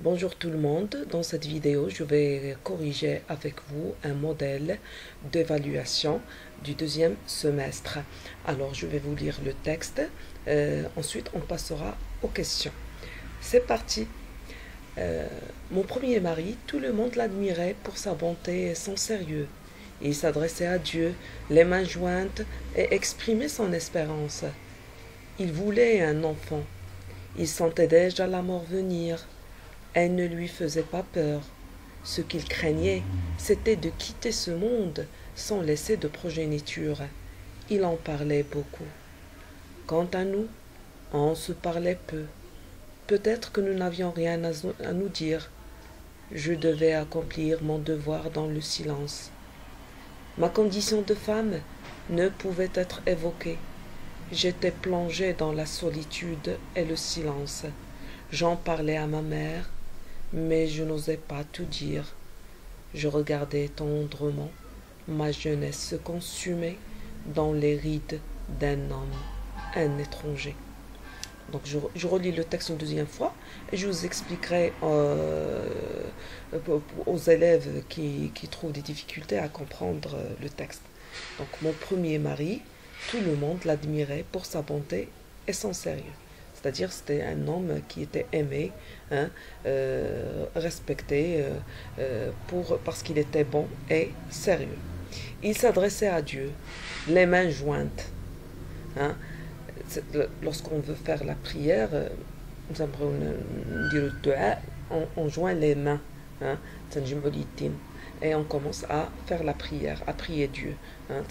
Bonjour tout le monde, dans cette vidéo je vais corriger avec vous un modèle d'évaluation du deuxième semestre. Alors je vais vous lire le texte, ensuite on passera aux questions. C'est parti. Mon premier mari, tout le monde l'admirait pour sa bonté et son sérieux. Il s'adressait à Dieu, les mains jointes, et exprimait son espérance. Il voulait un enfant. Il sentait déjà la mort venir. Elle ne lui faisait pas peur. Ce qu'il craignait, c'était de quitter ce monde sans laisser de progéniture. Il en parlait beaucoup. Quant à nous, on se parlait peu. Peut-être que nous n'avions rien à nous dire. Je devais accomplir mon devoir dans le silence. Ma condition de femme ne pouvait être évoquée. J'étais plongée dans la solitude et le silence. J'en parlais à ma mère, mais je n'osais pas tout dire. Je regardais tendrement ma jeunesse se consumer dans les rides d'un homme, un étranger. Donc je relis le texte une deuxième fois et je vous expliquerai aux élèves qui trouvent des difficultés à comprendre le texte. Donc mon premier mari, tout le monde l'admirait pour sa bonté et son sérieux. C'est-à-dire c'était un homme qui était aimé, hein, respecté parce qu'il était bon et sérieux. Il s'adressait à Dieu, les mains jointes. Hein. Lorsqu'on veut faire la prière, on joint les mains. Hein, et on commence à faire la prière, à prier Dieu. Hein,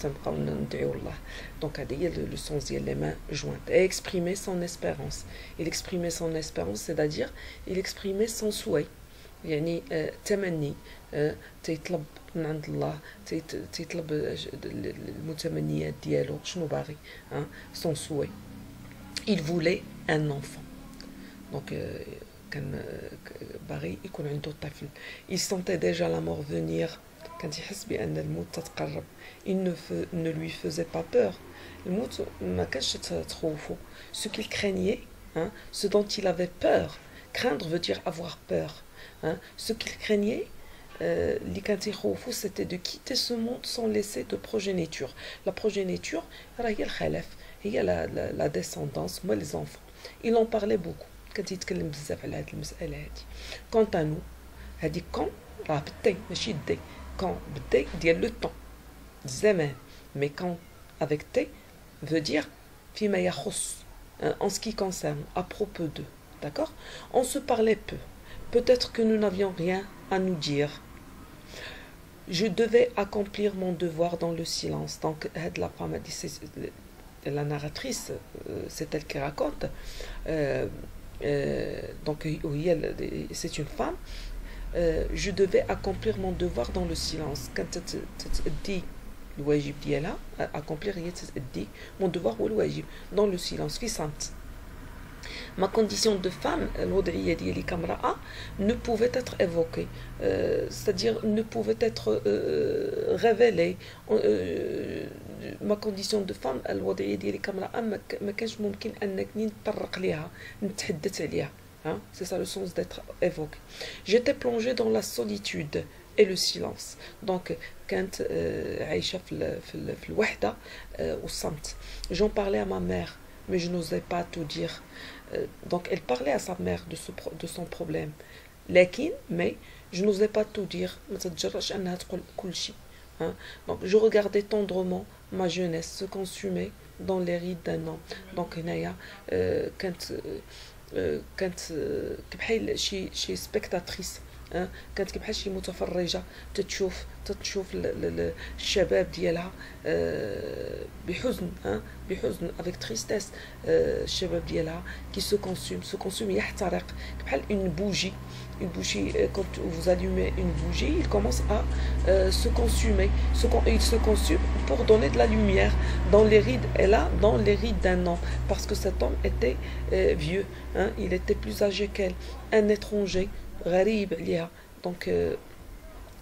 donc, le sens de les mains jointes. Et exprimer son espérance. Il exprimait son espérance, c'est-à-dire, il exprimait son souhait. يعني تمني تيطلب من عند الله تيطلب المتمنيات ديالو شنو باغي son souhait. Il voulait un enfant. Donc كان باغي يكون عنده طفل. Il sentait déjà la mort venir. كان يحس بأن الموت تتقرب. Il ne lui faisait pas peur. الموت ما كانش تخوفه. Ce qu'il craignait, ce dont il avait peur. Craindre veut dire avoir peur. Ce qu'il craignait, c'était de quitter ce monde sans laisser de progéniture. La progéniture, il y a la descendance, moi les enfants. Il en parlait beaucoup. Quant à nous, quand le temps, mais quand avec T veut dire en ce qui concerne, à propos d'eux. D'accord? On se parlait peu. Peut-être que nous n'avions rien à nous dire. Je devais accomplir mon devoir dans le silence. Donc, la narratrice, c'est elle qui raconte. Donc, c'est une femme. Je devais accomplir mon devoir dans le silence. Quand tu dis le wajib diala, accomplir mon devoir ou le wajib dans le silence. Fissant. Ma condition de femme, ne pouvait être évoquée, c'est-à-dire ne pouvait être révélée. Ma condition de femme, c'est ça le sens d'être évoqué. J'étais plongée dans la solitude et le silence. Donc, quand j'en parlais à ma mère, mais je n'osais pas tout dire. Donc elle parlait à sa mère de son problème. Mais je n'osais pas tout dire. Donc je regardais tendrement ma jeunesse se consumer dans les rides d'un homme. Donc quand chez spectatrice, كانت بحال شي متفرجه تشوف الشباب ديالها بحزن avec tristesse. الشباب ديالها qui se consume يحترق بحال une bougie. Quand vous allumez une bougie, il commence à se consumer. Il se consume pour donner de la lumière dans les rides. Et là, dans les rides d'un homme, parce que cet homme était vieux, il était plus âgé qu'elle, un étranger. Donc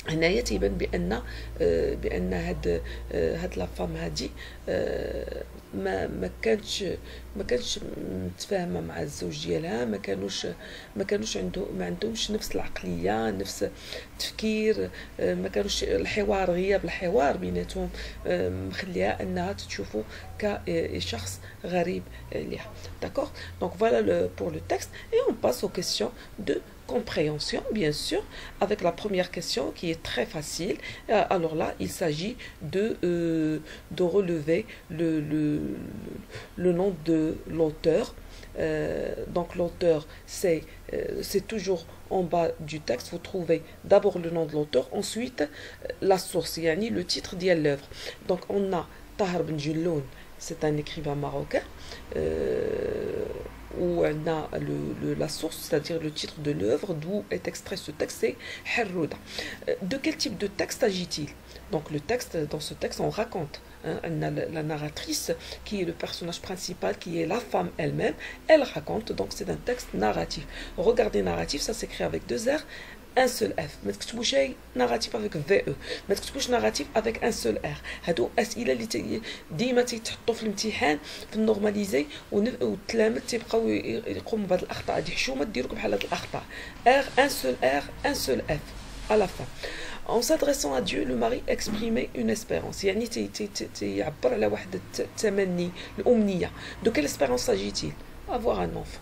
هنايا تيبان بان هاد لا فام هادي ما كانش متفاهمه مع الزوج ديالها، ما كانوش ما عندهمش نفس العقليه، نفس التفكير، ما كانوش الحوار، غياب الحوار بيناتهم مخليها انها تشوفه كشخص غريب ليها. D'accord? Donc voilà pour le texte et on passe aux questions de compréhension, bien sûr, avec la première question qui est très facile. Alors là, il s'agit de relever le nom de l'auteur. Donc l'auteur, c'est toujours en bas du texte, vous trouvez d'abord le nom de l'auteur, ensuite la source, yani le titre de l'œuvre. Donc on a Tahar Ben Jelloun, c'est un écrivain marocain. Où on a la source, c'est-à-dire le titre de l'œuvre, d'où est extrait ce texte, c'est Herrouda. De quel type de texte s'agit-il? Donc le texte, dans ce texte, on raconte, hein, la narratrice, qui est le personnage principal, qui est la femme elle-même, elle raconte, donc c'est un texte narratif. Regardez, narratif, ça s'écrit avec deux R, un seul F. ما تكتبوش narratif avec VE. ما تكتبوش narratif avec un seul R. هادو أسئلة اللي ديما تيتحطوا في الامتحان في النورماليزي، والتلاميذ تيبقاو يقوموا بهاد الأخطاء هادي. حشومة ديروكم بحال هاد الأخطاء. un seul R, un seul F à la fin. En s'adressant à Dieu, le mari exprimait une espérance. يعني يعبر على واحد التمني، الأمنية. De quelle espérance s'agit-il? Avoir un enfant.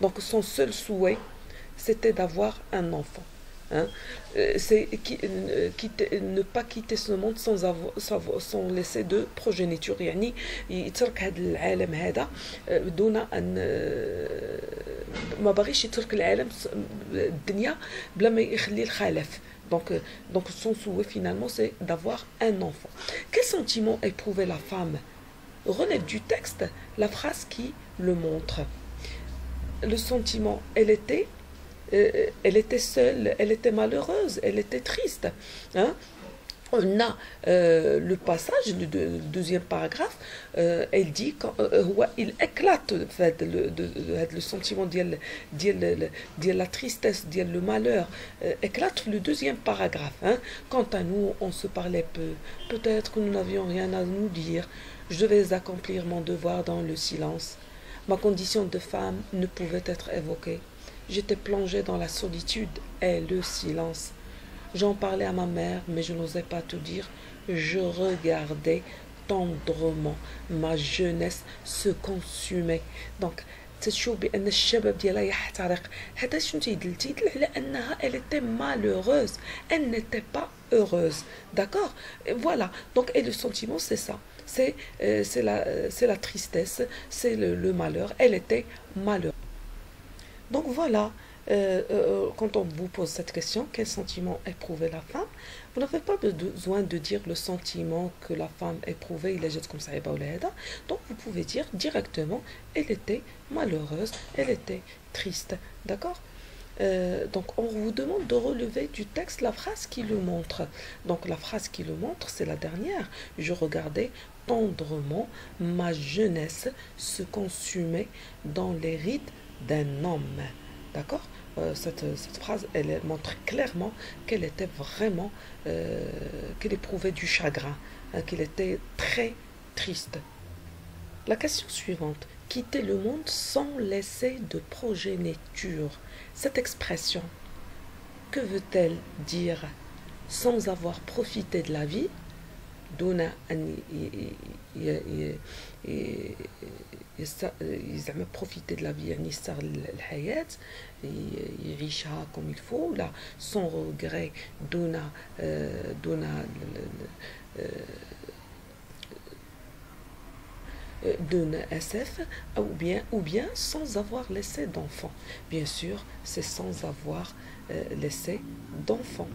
Donc son seul souhait, c'était d'avoir un enfant. Hein? C'est ne pas quitter ce monde sans laisser de progéniture. يعني يترك هذا العالم هذا دون أن ما باغيش يترك العالم الدنيا بلا ما يخلي الخلف. Donc son souhait finalement c'est d'avoir un enfant. Quel sentiment éprouvait la femme? Relève du texte la phrase qui le montre. Le sentiment, elle était seule, elle était malheureuse, elle était triste. Hein? On a le passage, le deuxième paragraphe, elle dit il éclate le sentiment de la tristesse, de le malheur, éclate le deuxième paragraphe. Hein? Quant à nous, on se parlait peu, peut-être que nous n'avions rien à nous dire, je devais accomplir mon devoir dans le silence. Ma condition de femme ne pouvait être évoquée. J'étais plongée dans la solitude et le silence. J'en parlais à ma mère, mais je n'osais pas te dire. Je regardais tendrement. Ma jeunesse se consumait. Donc, تشوف بأن الشباب ديالها يحترق. هذا شنو تيدل على أنها elle était malheureuse. Elle n'était pas heureuse. D'accord? Voilà. Donc, et le sentiment, c'est ça. C'est la tristesse, c'est le malheur. Elle était malheureuse. Donc voilà, quand on vous pose cette question, quel sentiment éprouvait la femme, vous n'avez pas besoin de dire le sentiment que la femme éprouvait, il est comme ça, donc vous pouvez dire directement, elle était malheureuse, elle était triste, d'accord? Donc on vous demande de relever du texte la phrase qui le montre. Donc la phrase qui le montre, c'est la dernière. Je regardais tendrement, ma jeunesse se consumait dans les rides d'un homme. D'accord? Cette phrase, elle montre clairement qu'elle était vraiment, qu'elle éprouvait du chagrin, hein, qu'elle était très triste. La question suivante. Quitter le monde sans laisser de progéniture. Cette expression, que veut-elle dire? Sans avoir profité de la vie, دون أن زعما بروفيتي de la vie يعني يستغل الحياة يعيشها comme il faut là sans regret دون أسف ou bien sans avoir laissé d'enfant. Bien sûr, c'est sans avoir laissé d'enfant.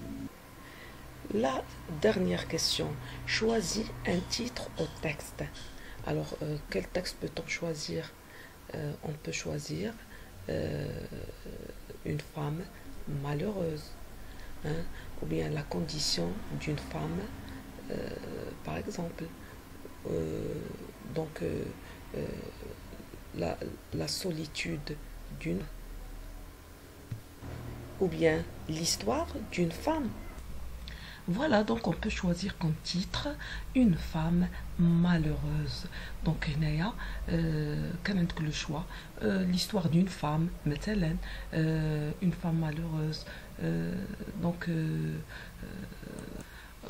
La dernière question, choisis un titre au texte. Alors, quel texte peut-on choisir? On peut choisir une femme malheureuse, hein, ou bien la condition d'une femme, par exemple. Donc, la solitude d'une, ou bien l'histoire d'une femme. Voilà, donc on peut choisir comme titre une femme malheureuse. Donc هنايا كان عندك le choix l'histoire d'une femme مثلا une femme malheureuse. Donc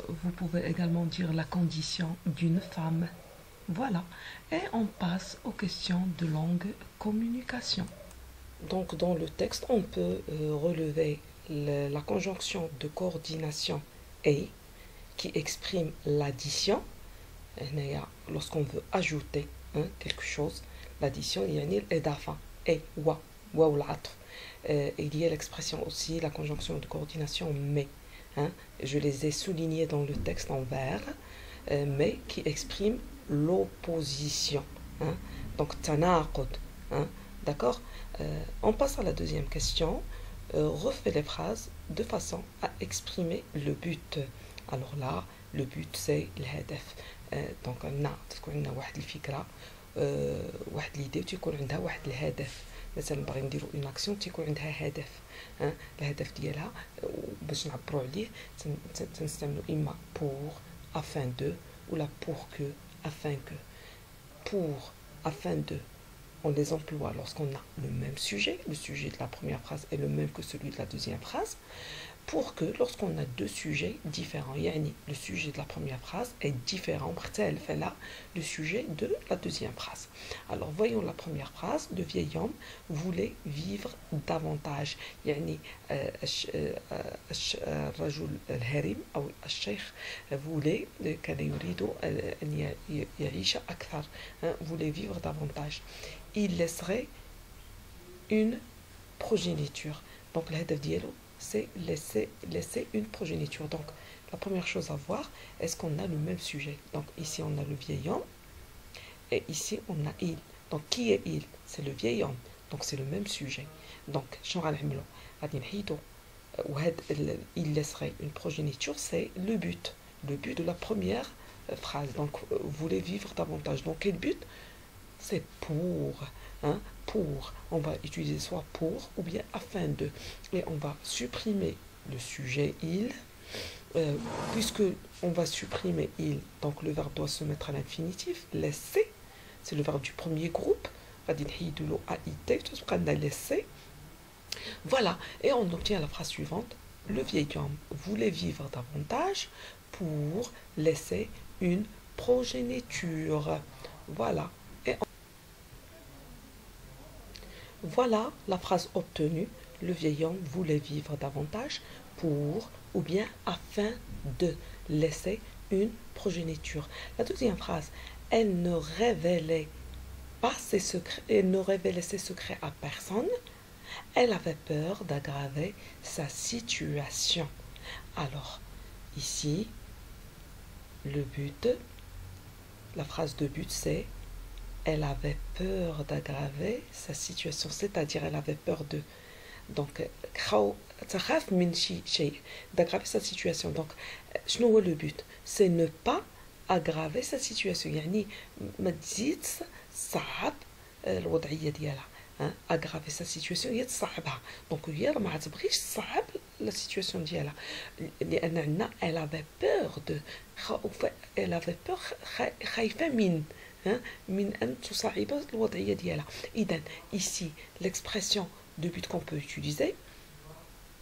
vous pouvez également dire la condition d'une femme. Voilà. Et on passe aux questions de longue communication. Donc dans le texte, on peut relever la conjonction de coordination et qui exprime l'addition. Lorsqu'on veut ajouter quelque chose, l'addition, il y a l'edafa et wa ou l'atf. Il y a l'expression aussi, la conjonction de coordination mais. Je les ai soulignés dans le texte en vert, mais qui exprime l'opposition. Donc tanaqud. D'accord. On passe à la deuxième question. Refais les phrases de façon à exprimer le but. Alors là, le but c'est الهدف. Donc تكون عندنا واحد الفكرة واحد l'idée وتكون عندها واحد الهدف. مثلا باغي نديرو اون اكسيون تيكون عندها هدف. الهدف ديالها باش نعبروا عليه تنستعملوا اما pour afin de ولا pour que afin que. Pour afin de on les emploie lorsqu'on a le même sujet. Le sujet de la première phrase est le même que celui de la deuxième phrase. Pour que, lorsqu'on a deux sujets différents, yani le sujet de la première phrase est différent, le sujet de la deuxième phrase. Alors, voyons la première phrase. Le vieil homme voulait vivre davantage. Yani, الرجل الهرم أو الشيخ voulait كان يريد أن يعيش أكثر, voulait vivre davantage. Il laisserait une progéniture. Donc, l'hadaf dialo, c'est laisser une progéniture. Donc, la première chose à voir, est-ce qu'on a le même sujet? Donc, ici, on a le vieil homme, et ici, on a il. Donc, qui est il? C'est le vieil homme. Donc, c'est le même sujet. Donc, il laisserait une progéniture, c'est le but. Le but de la première phrase. Donc, voulez vivre davantage. Donc, quel but? C'est pour. Pour. On va utiliser soit pour ou bien afin de. Et on va supprimer le sujet il. Puisque on va supprimer il, donc le verbe doit se mettre à l'infinitif. Laisser, c'est le verbe du premier groupe. Voilà, et on obtient la phrase suivante. Le vieil homme voulait vivre davantage pour laisser une progéniture. Voilà. Voilà la phrase obtenue. Le vieil homme voulait vivre davantage pour ou bien afin de laisser une progéniture. La deuxième phrase, elle ne révélait pas ses secrets, elle ne révélait ses secrets à personne. Elle avait peur d'aggraver sa situation. Alors, ici, le but, la phrase de but, c'est elle avait peur d'aggraver sa situation, c'est-à-dire elle avait peur de. Donc, d'aggraver sa situation. Donc, le but, c'est ne pas aggraver sa situation. يعني ما تزيد صعب الوضعية ديالها. aggraver sa situation هي تصعبها. Donc هي ما تبغيش تصعب la situation ديالها. لأن عندنا elle avait peur de. elle avait peur خايفة من. من أن تصعب الوضعية ديالها. إذن ici l'expression de but qu'on peut utiliser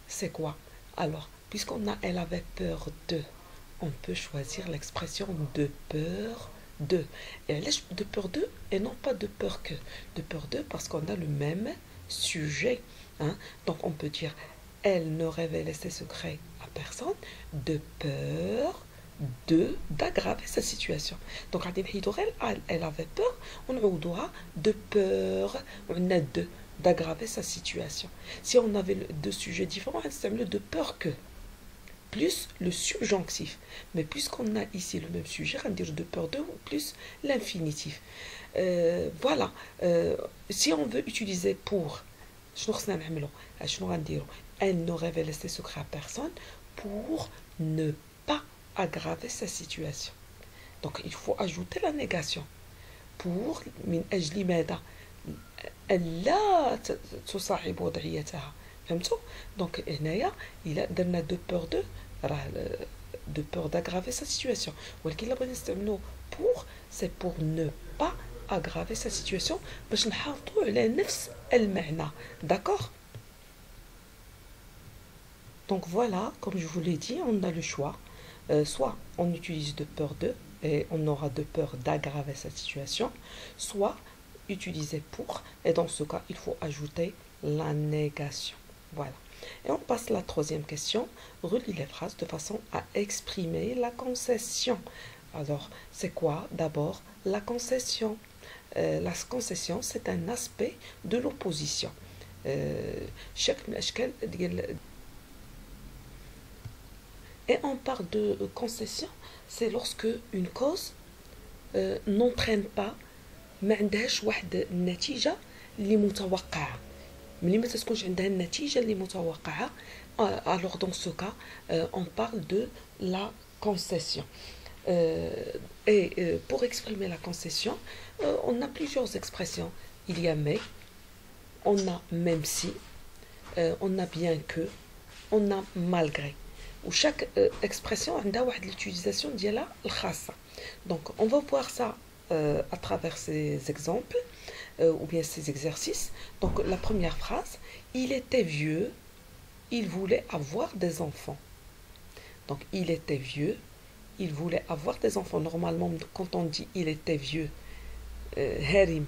c'est quoi? Alors puisqu'on a elle avait peur de, on peut choisir l'expression de peur de. Et de peur de et non pas de peur que. De peur de parce qu'on a le même sujet. Donc on peut dire elle ne révélait ses secrets à personne de peur d'aggraver sa situation. Donc elle avait peur, on a de peur, on a d'aggraver sa situation. Si on avait deux sujets différents, c'est mieux de peur que plus le subjonctif. Mais puisqu'on a ici le même sujet, on va dire de peur de plus l'infinitif. Voilà. Si on veut utiliser pour, elle ne révélait ses secrets à personne pour ne pas aggraver sa situation. Donc il faut ajouter la négation. Pour من أجل ماذا؟ لا تصعب وضعيتها. فهمتوا؟ دونك هنايا إلا درنا دو بور دو راه de peur d'aggraver sa situation. Pour, c'est pour ne pas aggraver sa situation. D'accord? Donc voilà, comme je vous l'ai dit, on a le choix. Soit on utilise de peur de, et on aura de peur d'aggraver cette situation, soit utiliser pour, et dans ce cas, il faut ajouter la négation. Voilà. Et on passe à la troisième question. Relis les phrases de façon à exprimer la concession. Alors, c'est quoi d'abord la concession? La concession, c'est un aspect de l'opposition. Et on parle de concession, c'est lorsque une cause n'entraîne pas ما عندهاش واحد النتيجة اللي متوقعة. ملي ما تكونش عندها النتيجة اللي متوقعة, alors dans ce cas, on parle de la concession. Et pour exprimer la concession, on a plusieurs expressions. Il y a mais, on a même si, on a bien que, on a malgré. Ou chaque expression a une utilisation ديالها الخاصة. Donc on va voir ça à travers ces exemples ou bien ces exercices. Donc la première phrase, il était vieux, il voulait avoir des enfants. Donc il était vieux, il voulait avoir des enfants. Normalement, quand on dit il était vieux, harim,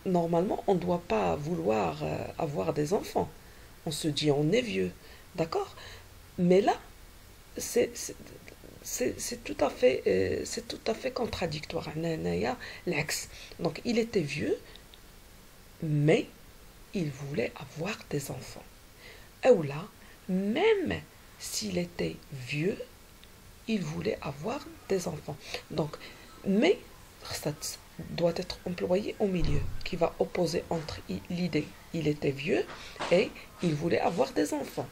normalement on ne doit pas vouloir avoir des enfants. On se dit on est vieux, d'accord? Mais là, c'est tout à fait contradictoire. Donc il était vieux, mais il voulait avoir des enfants. Ou là, même s'il était vieux, il voulait avoir des enfants. Donc, mais ça doit être employé au milieu, qui va opposer entre l'idée il était vieux et il voulait avoir des enfants.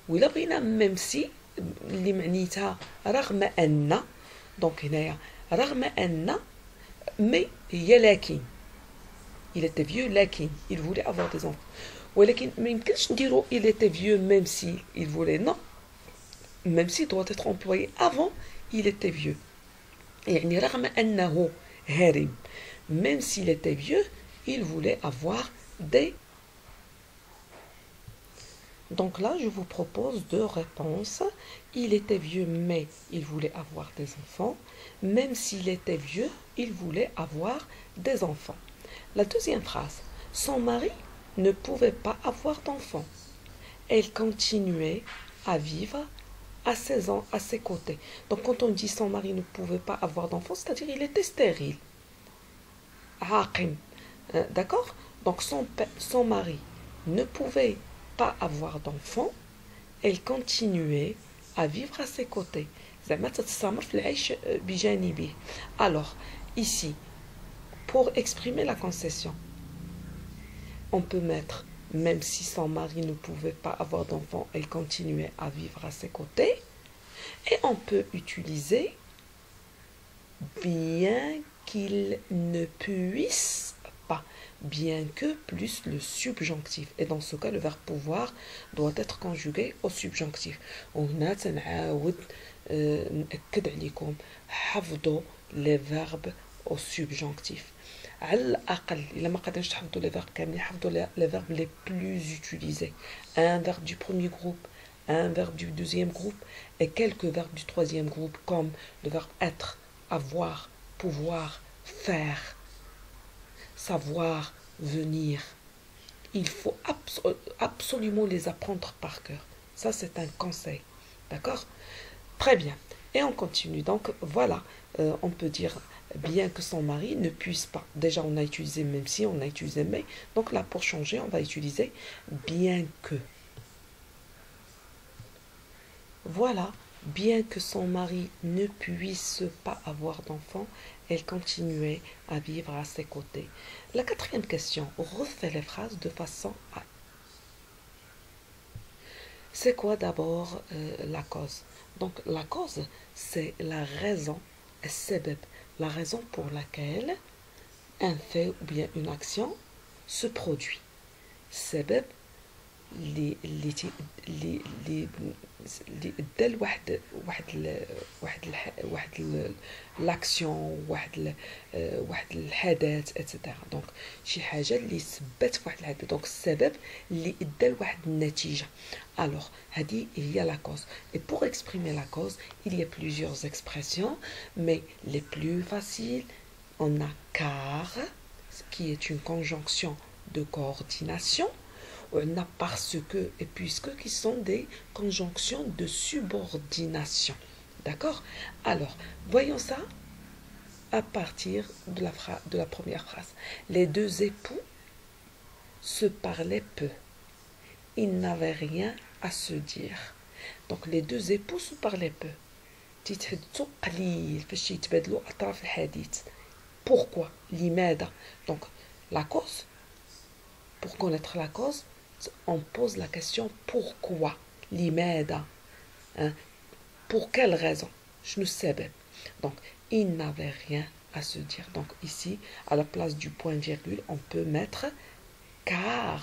ou إلا بغينا même si اللي معنيتها رغم أن, donc هنايا رغم أن mais هي لكن, il était vieux لكن il voulait avoir des enfants. ولكن ما يمكنش نديرو il était vieux même si il voulait, non, même si doit être employé avant il était vieux. يعني رغم أنه هارم, même s'il était vieux, il voulait avoir des. Donc là, je vous propose deux réponses. Il était vieux, mais il voulait avoir des enfants. Même s'il était vieux, il voulait avoir des enfants. La deuxième phrase. Son mari ne pouvait pas avoir d'enfants. Elle continuait à vivre à 16 ans à ses côtés. Donc quand on dit son mari ne pouvait pas avoir d'enfants, c'est-à-dire il était stérile. D'accord? Donc son mari ne pouvait pas avoir d'enfants, elle continuait à vivre à ses côtés. Alors, ici, pour exprimer la concession, on peut mettre même si son mari ne pouvait pas avoir d'enfants, elle continuait à vivre à ses côtés. Et on peut utiliser bien qu'il ne puisse pas, bien que plus le subjonctif. Et dans ce cas, le verbe pouvoir doit être conjugué au subjonctif. وهنا تنعاود نأكد عليكم حفظوا les verbes au subjonctif. على الأقل إلا ما قدرتش تحفظوا les verbes كاملين, حفظوا les verbes les plus utilisés. Un verbe du premier groupe, un verbe du deuxième groupe et quelques verbes du troisième groupe comme le verbe être, avoir, pouvoir, faire, savoir, venir. Il faut absolument les apprendre par cœur. Ça, c'est un conseil. D'accord? Très bien. Et on continue. Donc, voilà, on peut dire bien que son mari ne puisse pas. Déjà, on a utilisé même si, on a utilisé mais. Donc là, pour changer, on va utiliser bien que. Voilà, bien que son mari ne puisse pas avoir d'enfant, elle continuait à vivre à ses côtés. La quatrième question, refait les phrases de façon à... C'est quoi d'abord la cause? Donc la cause, c'est la raison, la raison pour laquelle un fait ou bien une action se produit. Sebeb, اللي دا واحد لاكسيون، واحد الحدث اتسيتيرا. دونك شي حاجه اللي سبات في واحد الحدث، دونك السبب اللي ادى لواحد النتيجه. الوغ هذه هي لا cause. Et pour exprimer la cause, il y a plusieurs expressions, mais les plus faciles, on a car, qui est une conjonction de coordination. On a parce que et puisque, qui sont des conjonctions de subordination. D'accord? Alors, voyons ça à partir de la première phrase. Les deux époux se parlaient peu. Ils n'avaient rien à se dire. Donc, les deux époux se parlaient peu. تيتحدثوا قليل فاش يتبادلوا أطراف الحديث. Pourquoi? لماذا? Donc, la cause. Pour connaître la cause, on pose la question pourquoi? لماذا? Hein? Pour quelle raison? Je ne sais pas. Donc, il n'avait rien à se dire. Donc, ici, à la place du point-virgule, on peut mettre car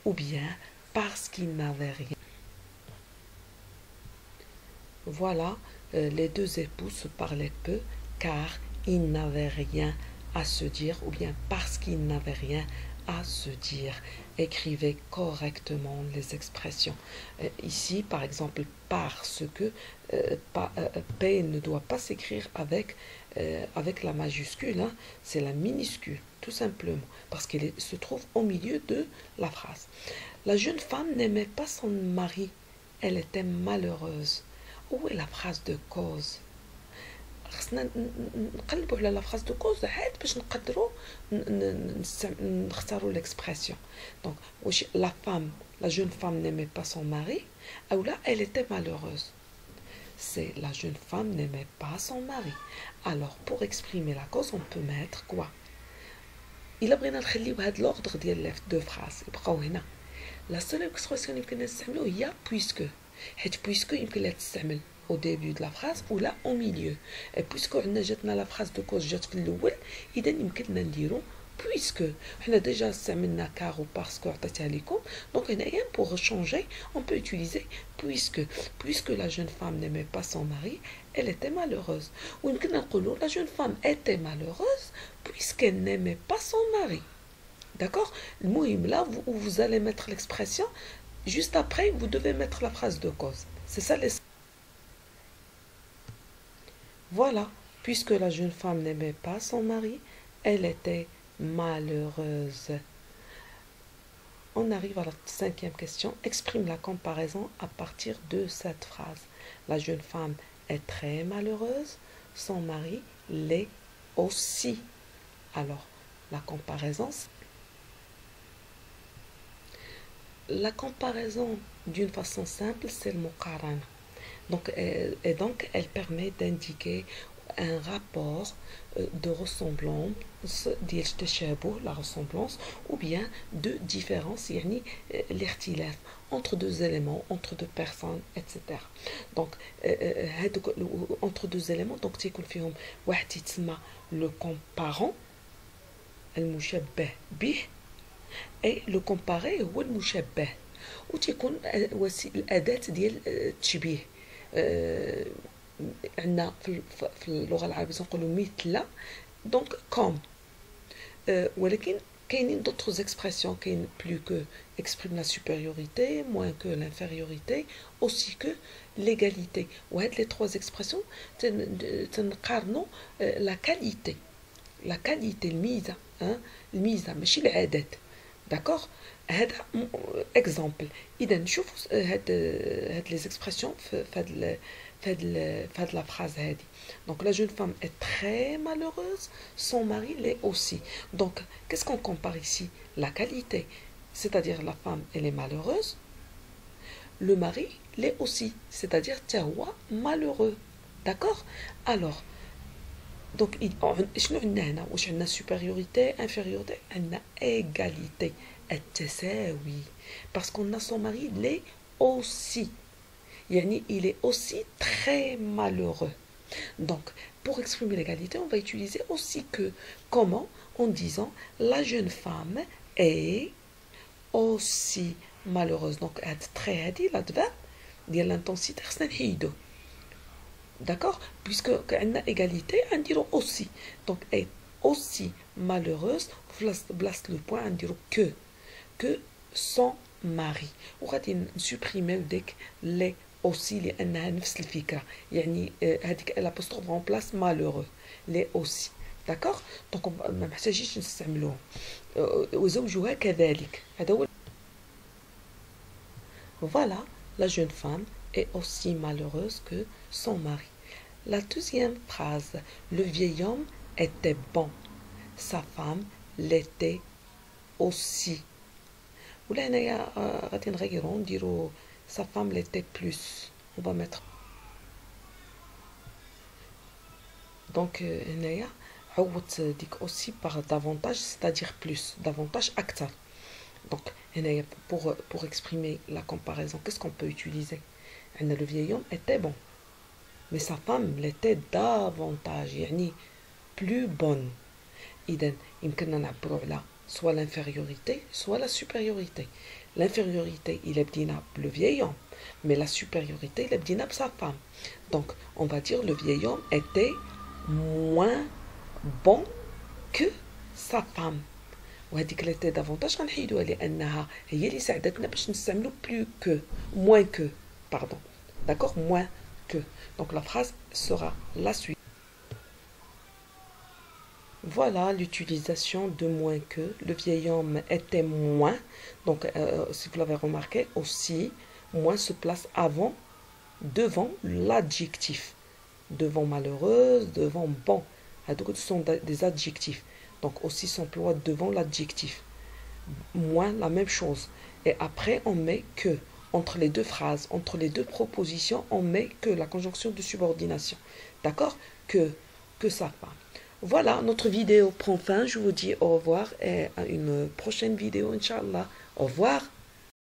ou bien parce qu'il n'avait rien. Voilà, les deux époux se parlaient peu car ils n'avaient rien à se dire ou bien parce qu'ils n'avaient rien à se dire. Écrivez correctement les expressions. Ici, par exemple, parce que P ne doit pas s'écrire avec la majuscule, hein, c'est la minuscule, tout simplement, parce qu'elle se trouve au milieu de la phrase. La jeune femme n'aimait pas son mari, elle était malheureuse. Où est la phrase de cause? خصنا نقلبوا على لا فراز دو كوز عاد باش نقدروا نختاروا l'expression. Donc واش la femme, la jeune femme n'aimait pas son mari ou là elle était malheureuse? C'est la jeune femme n'aimait pas son mari. Alors pour exprimer la cause on peut mettre quoi? إلا بغينا نخليو هاد l'ordre ديال لي دو فراز يبقاو هنا. La seule expression اللي يمكن نستعملو هي puisque. حيت puisque يمكن لها تستعمل au début de la phrase ou là au milieu. Et puisque عندنا جاتنا la phrase de cause جات في الأول إذا يمكننا نديرو puisque. حنا déjà استعملنا car ou parce que عطيتها لكم. Donc هنايا pour changer on peut utiliser puisque la jeune femme n'aimait pas son mari, elle était malheureuse. ويمكننا نقولو la jeune femme était malheureuse puisqu'elle n'aimait pas son mari. D'accord? المهم là vous allez mettre l'expression. Juste après, vous devez mettre la phrase de cause. C'est ça les... Voilà. Puisque la jeune femme n'aimait pas son mari, elle était malheureuse. On arrive à la 5e question. Exprime la comparaison à partir de cette phrase. La jeune femme est très malheureuse. Son mari l'est aussi. Alors, la comparaison... La comparaison d'une façon simple, c'est le muqarana. Donc, elle permet d'indiquer un rapport de ressemblance, la ressemblance, ou bien de différence, يعني الاختلاف entre deux éléments, entre deux personnes, etc. Donc, entre deux éléments, donc تيكون فيهم واحد يتسمى le comparant, المشبه به. اي لو كومباري هو المشبه وتيكون الاداه ديال التشبيه. عندنا في اللغه العربيه نقولوا مثل دونك كوم. ولكن كاينين d'autres expressions كاين plus que exprime la supériorité, moins que l'infériorité, aussi que l'égalité. وهاد les trois expressions تنقارنوا la qualité الميزه الميزه ماشي العدد. D'accord? هذا exemple. إذا نشوف هاد les expressions في هاد la phrase هذه. Donc la jeune femme est très malheureuse, son mari l'est aussi. Donc qu'est-ce qu'on compare ici? La qualité, c'est-à-dire la femme elle est malheureuse, le mari l'est aussi, c'est-à-dire تهو malheureux. D'accord? Alors donc شنو عندنا هنا؟ واش عندنا supériorité, infériorité؟ عندنا égalité, التساوي. Parce qu'on a son mari l'est aussi. يعني il est aussi très malheureux. Donc pour exprimer l'égalité, on va utiliser aussi que. Comment? En disant la jeune femme est aussi malheureuse. Donc هاد التري هادي l'adverbe ديال l'intensité خصنا نحيدو. D'accord? Puisque عندنا égalité نديرو aussi. Donc est aussi malheureuse place le point نديرو que son mari. وغادي نسوبريميو ديك les aussi لأنها نفس الفكرة. يعني هذيك الابوستروف remplace malheureux. les aussi. D'accord? Donc ما محتاجيش نستعملوهم. وزوجها كذلك. هذا هو. Voilà, la jeune femme est aussi malheureuse que son mari. La deuxième phrase, le vieil homme était bon, sa femme l'était aussi. ولا هنايا غادي نغيرو نديرو sa femme l'était plus. On va mettre. Donc هنايا عوضت ديك aussi par davantage, c'est-à-dire plus, davantage أكثر. Donc pour exprimer la comparaison, qu'est-ce qu'on peut utiliser? Le vieil homme était bon, mais sa femme l'était davantage, يعني plus bonne. إذن يمكننا نعبرو على soit l'infériorité, soit la supériorité. L'infériorité, il est بدينا le vieil homme, mais la supériorité, il est بدينا sa femme. Donc, on va dire le vieil homme était moins bon que sa femme. وهذيك اللي تي دافونتاج غنحيدوها لانها هي اللي ساعدتنا باش نستعملو plus que, moins que, pardon. D'accord? Moins que. Donc la phrase sera la suite. Voilà l'utilisation de moins que. Le vieil homme était moins. Donc si vous l'avez remarqué aussi, moins se place avant, devant l'adjectif. Devant malheureuse, devant bon. Ce sont des adjectifs. Donc aussi s'emploie devant l'adjectif. Moins, la même chose. Et après, on met que. Entre les deux phrases, entre les deux propositions, on met que, la conjonction de subordination. D'accord? Que sa femme. Voilà, notre vidéo prend fin. Je vous dis au revoir et à une prochaine vidéo, Inch'Allah. Au revoir.